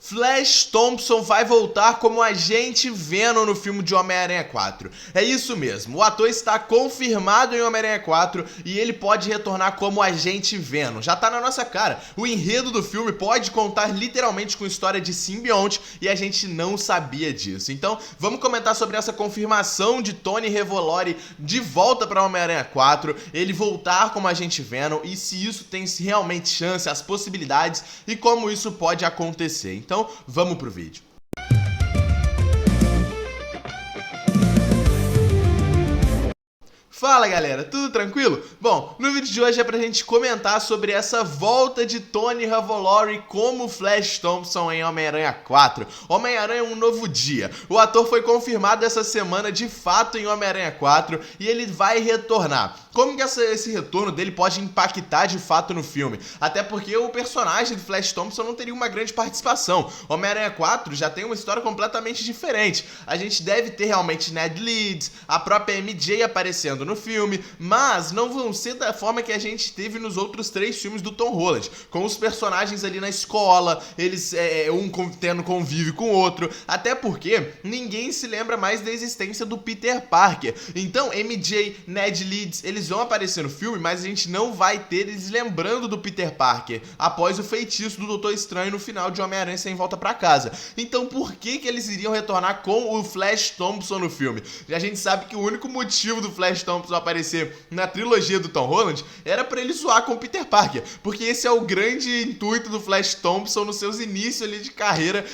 Flash Thompson vai voltar como agente Venom no filme de Homem-Aranha 4. É isso mesmo, o ator está confirmado em Homem-Aranha 4 e ele pode retornar como agente Venom. Já tá na nossa cara, o enredo do filme pode contar literalmente com história de simbionte e a gente não sabia disso. Então vamos comentar sobre essa confirmação de Tony Revolori de volta para Homem-Aranha 4, ele voltar como agente Venom e se isso tem realmente chance, as possibilidades e como isso pode acontecer. Então, vamos pro vídeo. Fala galera, tudo tranquilo? Bom, no vídeo de hoje é pra gente comentar sobre essa volta de Tony Revolori como Flash Thompson em Homem-Aranha 4. Homem-Aranha Um Novo Dia. O ator foi confirmado essa semana de fato em Homem-Aranha 4 e ele vai retornar. Como que esse retorno dele pode impactar de fato no filme? Até porque o personagem do Flash Thompson não teria uma grande participação. Homem-Aranha 4 já tem uma história completamente diferente. A gente deve ter realmente Ned Leeds, a própria MJ aparecendo no filme, mas não vão ser da forma que a gente teve nos outros 3 filmes do Tom Holland, com os personagens ali na escola, eles um tendo convívio com o outro, até porque ninguém se lembra mais da existência do Peter Parker. Então MJ, Ned Leeds, eles vão aparecer no filme, mas a gente não vai ter eles lembrando do Peter Parker após o feitiço do Doutor Estranho no final de Homem-Aranha Sem Volta Pra Casa. Então por que eles iriam retornar com o Flash Thompson no filme? E a gente sabe que o único motivo do Flash Thompson aparecer na trilogia do Tom Holland era pra ele zoar com o Peter Parker, porque esse é o grande intuito do Flash Thompson nos seus inícios ali de carreira,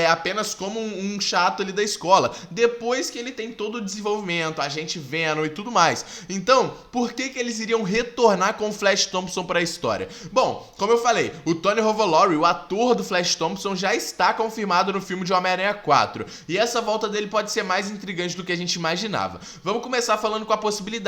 apenas como um chato ali da escola, depois que ele tem todo o desenvolvimento, agente Venom e tudo mais. Então, por que eles iriam retornar com o Flash Thompson pra história? Bom, como eu falei, o Tony Revolori, o ator do Flash Thompson, já está confirmado no filme de Homem-Aranha 4, e essa volta dele pode ser mais intrigante do que a gente imaginava. Vamos começar falando com a possibilidade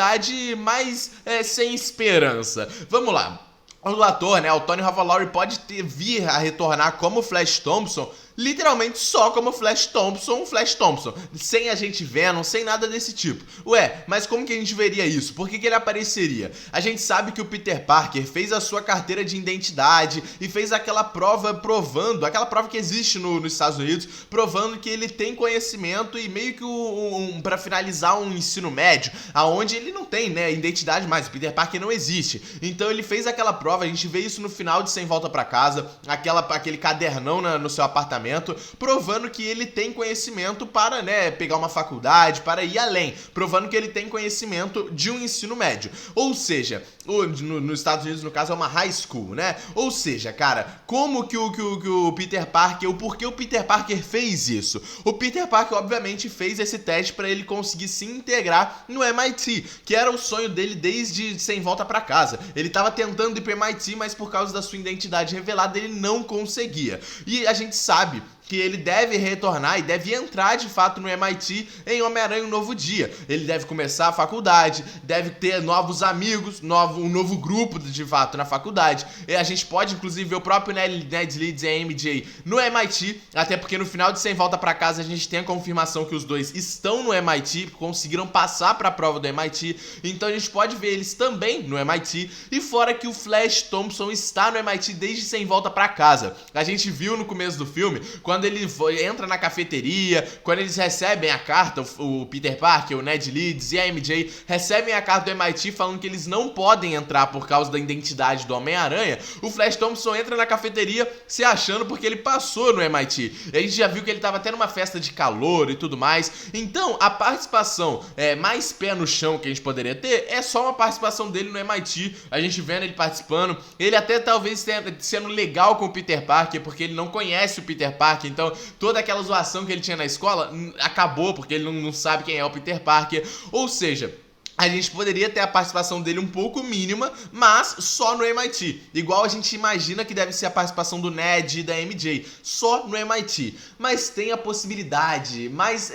mais sem esperança. Vamos lá. O ator, né, o Tony Revolori pode vir a retornar como Flash Thompson, literalmente só como Flash Thompson, sem agente Venom, sem nada desse tipo. Ué, mas como que a gente veria isso? Por que ele apareceria? A gente sabe que o Peter Parker fez a sua carteira de identidade e fez aquela prova provando, aquela prova que existe nos Estados Unidos, provando que ele tem conhecimento e meio que pra finalizar um ensino médio, aonde ele não tem, né, identidade mais, o Peter Parker não existe. Então ele fez aquela prova, a gente vê isso no final de Sem Volta Pra Casa, aquele cadernão no seu apartamento, provando que ele tem conhecimento para, né, pegar uma faculdade, para ir além, provando que ele tem conhecimento de um ensino médio. Ou seja, nos Estados Unidos, no caso, é uma high school, né? Ou seja, cara, como que o Peter Parker, o porquê o Peter Parker fez isso? O Peter Parker, obviamente, fez esse teste para ele conseguir se integrar no MIT, que era o sonho dele desde Sem Volta Pra Casa. Ele tava tentando ir pro MIT, mas por causa da sua identidade revelada, ele não conseguia. E a gente sabe que ele deve retornar e deve entrar de fato no MIT em Homem-Aranha Um Novo Dia. Ele deve começar a faculdade, deve ter novos amigos, um novo grupo de fato na faculdade. E a gente pode inclusive ver o próprio Ned Leeds e a MJ no MIT, até porque no final de Sem Volta Pra Casa a gente tem a confirmação que os dois estão no MIT, conseguiram passar para a prova do MIT, então a gente pode ver eles também no MIT, e fora que o Flash Thompson está no MIT desde Sem Volta Pra Casa. A gente viu no começo do filme, quando ele entra na cafeteria, quando eles recebem a carta, o Peter Parker, o Ned Leeds e a MJ recebem a carta do MIT falando que eles não podem entrar por causa da identidade do Homem-Aranha, o Flash Thompson entra na cafeteria se achando porque ele passou no MIT. E a gente já viu que ele estava até numa festa de calor e tudo mais. Então, a participação mais pé no chão que a gente poderia ter é só uma participação dele no MIT, a gente vendo ele participando, ele até talvez sendo legal com o Peter Parker, porque ele não conhece o Peter Parker, então toda aquela zoação que ele tinha na escola acabou, porque ele não sabe quem é o Peter Parker. Ou seja, a gente poderia ter a participação dele um pouco mínima, mas só no MIT. Igual a gente imagina que deve ser a participação do Ned e da MJ, só no MIT. Mas tem a possibilidade mais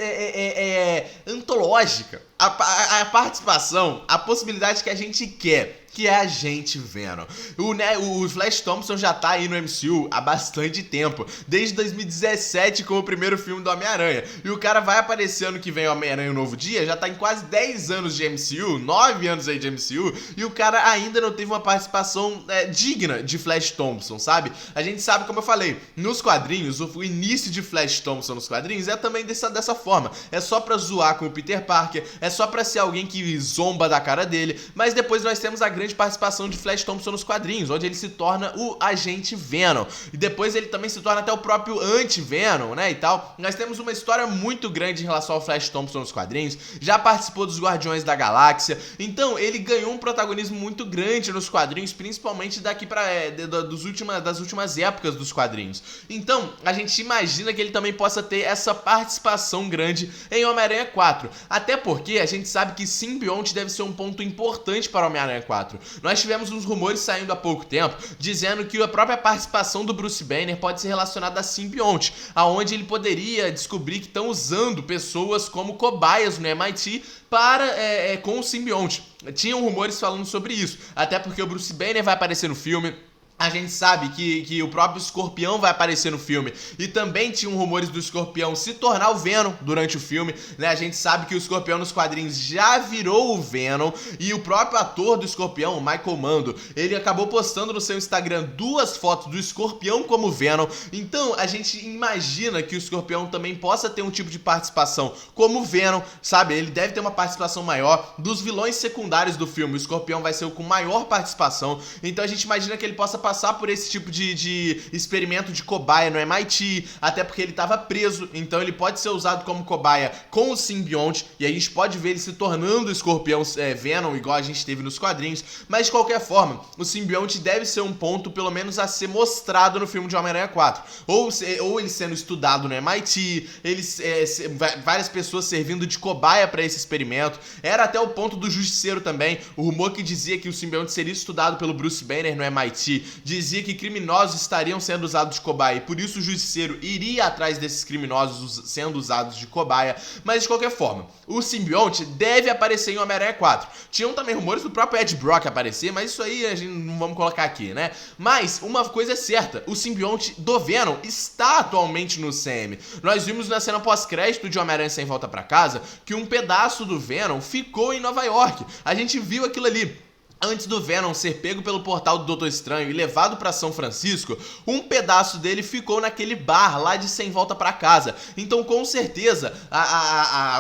antológica. A participação, a possibilidade que a gente quer que é Agente Venom. O Flash Thompson já tá aí no MCU há bastante tempo, desde 2017 com o primeiro filme do Homem-Aranha, e o cara vai aparecer ano que vem o Homem-Aranha Um Novo Dia, já tá em quase 10 anos de MCU, 9 anos aí de MCU, e o cara ainda não teve uma participação digna de Flash Thompson, sabe? A gente sabe, como eu falei, nos quadrinhos, o início de Flash Thompson nos quadrinhos é também dessa forma, é só pra zoar com o Peter Parker, é só pra ser alguém que zomba da cara dele, mas depois nós temos a grande participação de Flash Thompson nos quadrinhos, onde ele se torna o Agente Venom, e depois ele também se torna até o próprio Anti-Venom, né, e tal. Nós temos uma história muito grande em relação ao Flash Thompson nos quadrinhos, já participou dos Guardiões da Galáxia, então ele ganhou um protagonismo muito grande nos quadrinhos, principalmente daqui pra das últimas épocas dos quadrinhos. Então, a gente imagina que ele também possa ter essa participação grande em Homem-Aranha 4, até porque a gente sabe que simbionte deve ser um ponto importante para Homem-Aranha 4. Nós tivemos uns rumores saindo há pouco tempo, dizendo que a própria participação do Bruce Banner pode ser relacionada a simbionte, aonde ele poderia descobrir que estão usando pessoas como cobaias no MIT com o simbionte. Tinham rumores falando sobre isso, até porque o Bruce Banner vai aparecer no filme. A gente sabe que o próprio Escorpião vai aparecer no filme, e também tinham rumores do Escorpião se tornar o Venom durante o filme, né? A gente sabe que o Escorpião nos quadrinhos já virou o Venom, e o próprio ator do Escorpião, o Michael Mando, ele acabou postando no seu Instagram 2 fotos do Escorpião como Venom. Então a gente imagina que o Escorpião também possa ter um tipo de participação como Venom, sabe? Ele deve ter uma participação maior. Dos vilões secundários do filme, o Escorpião vai ser o com maior participação, então a gente imagina que ele possa passar por esse tipo de experimento de cobaia no MIT, até porque ele estava preso, então ele pode ser usado como cobaia com o simbionte, e a gente pode ver ele se tornando o Escorpião Venom, igual a gente teve nos quadrinhos. Mas de qualquer forma, o simbionte deve ser um ponto, pelo menos, a ser mostrado no filme de Homem-Aranha 4, ou ele sendo estudado no MIT, várias pessoas servindo de cobaia para esse experimento. Era até o ponto do Justiceiro também, o rumor que dizia que o simbionte seria estudado pelo Bruce Banner no MIT, dizia que criminosos estariam sendo usados de cobaia, e por isso o Justiceiro iria atrás desses criminosos sendo usados de cobaia. Mas de qualquer forma, o simbionte deve aparecer em Homem-Aranha 4. Tinham também rumores do próprio Ed Brock aparecer, mas isso aí a gente não vamos colocar aqui, né? Mas uma coisa é certa, o simbionte do Venom está atualmente no CM. Nós vimos na cena pós-crédito de Homem-Aranha Sem Volta Pra Casa que um pedaço do Venom ficou em Nova York. A gente viu aquilo ali. Antes do Venom ser pego pelo portal do Doutor Estranho e levado pra São Francisco, um pedaço dele ficou naquele bar lá de Sem Volta Pra Casa. Então, com certeza,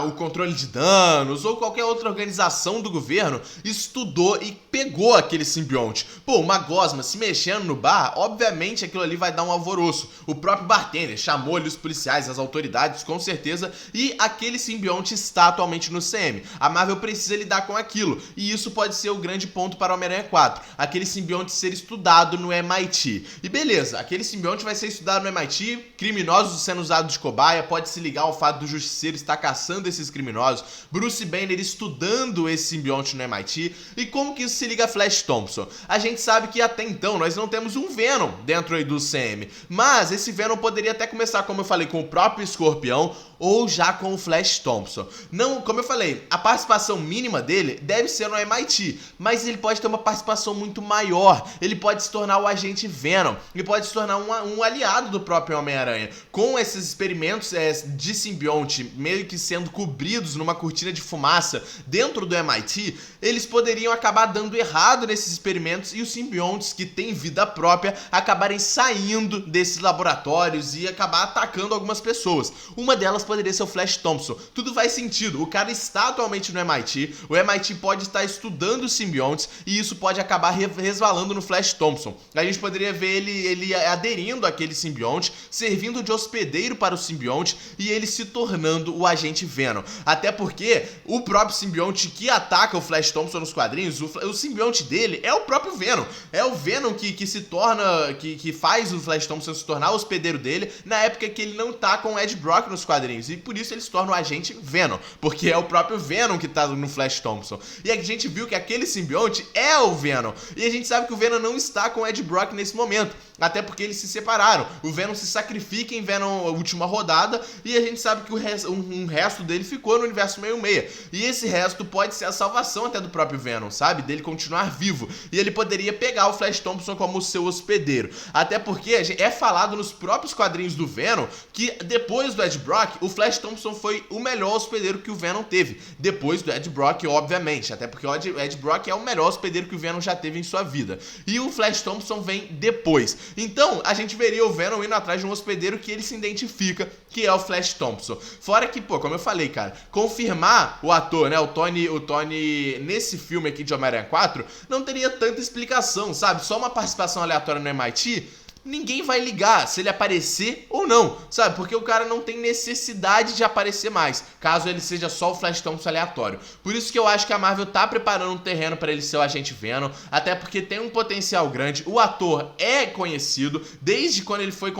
o controle de danos ou qualquer outra organização do governo estudou e pegou aquele simbionte. Pô, uma gosma se mexendo no bar, obviamente aquilo ali vai dar um alvoroço. O próprio bartender chamou ali os policiais, as autoridades, com certeza, e aquele simbionte está atualmente no CM. A Marvel precisa lidar com aquilo, e isso pode ser o grande ponto para o Homem-Aranha 4, aquele simbionte ser estudado no MIT. E beleza, aquele simbionte vai ser estudado no MIT, criminosos sendo usados de cobaia, pode se ligar ao fato do Justiceiro estar caçando esses criminosos, Bruce Banner estudando esse simbionte no MIT, e como que isso se liga a Flash Thompson? A gente sabe que até então nós não temos um Venom dentro aí do CM, mas esse Venom poderia até começar, como eu falei, com o próprio Escorpião, ou já com o Flash Thompson. Não, como eu falei, a participação mínima dele deve ser no MIT, mas ele pode ter uma participação muito maior. Ele pode se tornar o Agente Venom, ele pode se tornar um aliado do próprio Homem-Aranha. Com esses experimentos de simbionte meio que sendo cobridos numa cortina de fumaça dentro do MIT, eles poderiam acabar dando errado nesses experimentos e os simbiontes que têm vida própria acabarem saindo desses laboratórios e acabar atacando algumas pessoas. Uma delas poderia ser o Flash Thompson. Tudo faz sentido. O cara está atualmente no MIT, o MIT pode estar estudando os simbiontes e isso pode acabar resvalando no Flash Thompson. A gente poderia ver ele aderindo àquele simbionte, servindo de hospedeiro para o simbionte e ele se tornando o Agente Venom. Até porque o próprio simbionte que ataca o Flash Thompson nos quadrinhos, o simbionte dele é o próprio Venom. É o Venom que se torna, que faz o Flash Thompson se tornar o hospedeiro dele na época que ele não tá com o Ed Brock nos quadrinhos. E por isso ele se torna o Agente Venom, porque é o próprio Venom que tá no Flash Thompson. E a gente viu que aquele simbionte é o Venom. E a gente sabe que o Venom não está com o Ed Brock nesse momento. até porque eles se separaram. O Venom se sacrifica em Venom Última Rodada e a gente sabe que um resto dele ficou no universo 66. E esse resto pode ser a salvação até do próprio Venom, sabe? Dele continuar vivo. E ele poderia pegar o Flash Thompson como seu hospedeiro. Até porque é falado nos próprios quadrinhos do Venom que depois do Ed Brock, o Flash Thompson foi o melhor hospedeiro que o Venom teve. Depois do Ed Brock, obviamente. Até porque o Ed Brock é o melhor hospedeiro que o Venom já teve em sua vida. E o Flash Thompson vem depois. Então, a gente veria o Venom indo atrás de um hospedeiro que ele se identifica, que é o Flash Thompson. Fora que, pô, como eu falei, cara, confirmar o ator, né, o Tony nesse filme aqui de Homem-Aranha 4, não teria tanta explicação, sabe? Só uma participação aleatória no MIT, ninguém vai ligar se ele aparecer ou não, sabe? Porque o cara não tem necessidade de aparecer mais, caso ele seja só o Flash Thompson aleatório. Por isso que eu acho que a Marvel tá preparando um terreno pra ele ser o Agente Venom, até porque tem um potencial grande. O ator é conhecido desde quando ele foi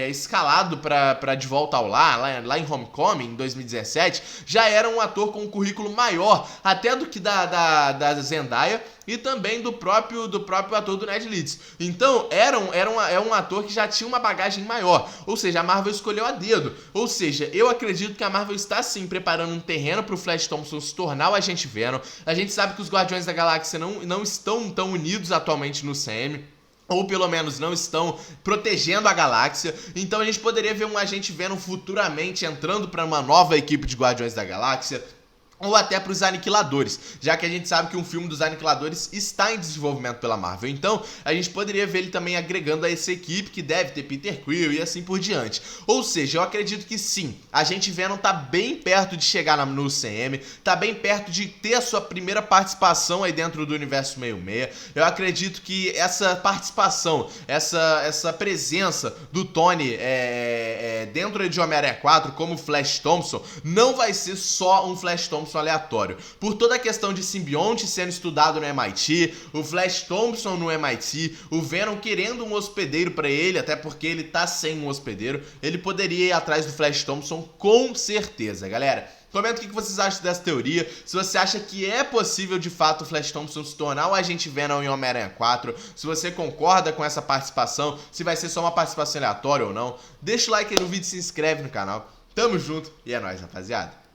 escalado pra De Volta ao Lar, lá em Homecoming, em 2017, já era um ator com um currículo maior, até do que da Zendaya, e também do próprio ator do Ned Leeds. Então, é um ator que já tinha uma bagagem maior. Ou seja, a Marvel escolheu a dedo. Ou seja, eu acredito que a Marvel está sim preparando um terreno para o Flash Thompson se tornar o Agente Venom. A gente sabe que os Guardiões da Galáxia não estão tão unidos atualmente no CM. Ou pelo menos não estão protegendo a galáxia. Então a gente poderia ver um Agente Venom futuramente entrando para uma nova equipe de Guardiões da Galáxia. Ou até para os Aniquiladores, já que a gente sabe que um filme dos Aniquiladores está em desenvolvimento pela Marvel. Então, a gente poderia ver ele também agregando a essa equipe, que deve ter Peter Quill e assim por diante. Ou seja, eu acredito que sim, a Agente Venom tá bem perto de chegar no CM, tá bem perto de ter a sua primeira participação aí dentro do universo 66. Eu acredito que essa participação, essa presença do Tony dentro de Homem-Aranha 4 como Flash Thompson, não vai ser só um Flash Thompson aleatório. Por toda a questão de simbionte sendo estudado no MIT, o Flash Thompson no MIT, o Venom querendo um hospedeiro pra ele, até porque ele tá sem um hospedeiro, ele poderia ir atrás do Flash Thompson com certeza, galera. Comenta o que vocês acham dessa teoria, se você acha que é possível de fato o Flash Thompson se tornar o Agente Venom em Homem-Aranha 4, se você concorda com essa participação, se vai ser só uma participação aleatória ou não. Deixa o like aí no vídeo e se inscreve no canal. Tamo junto e é nóis, rapaziada.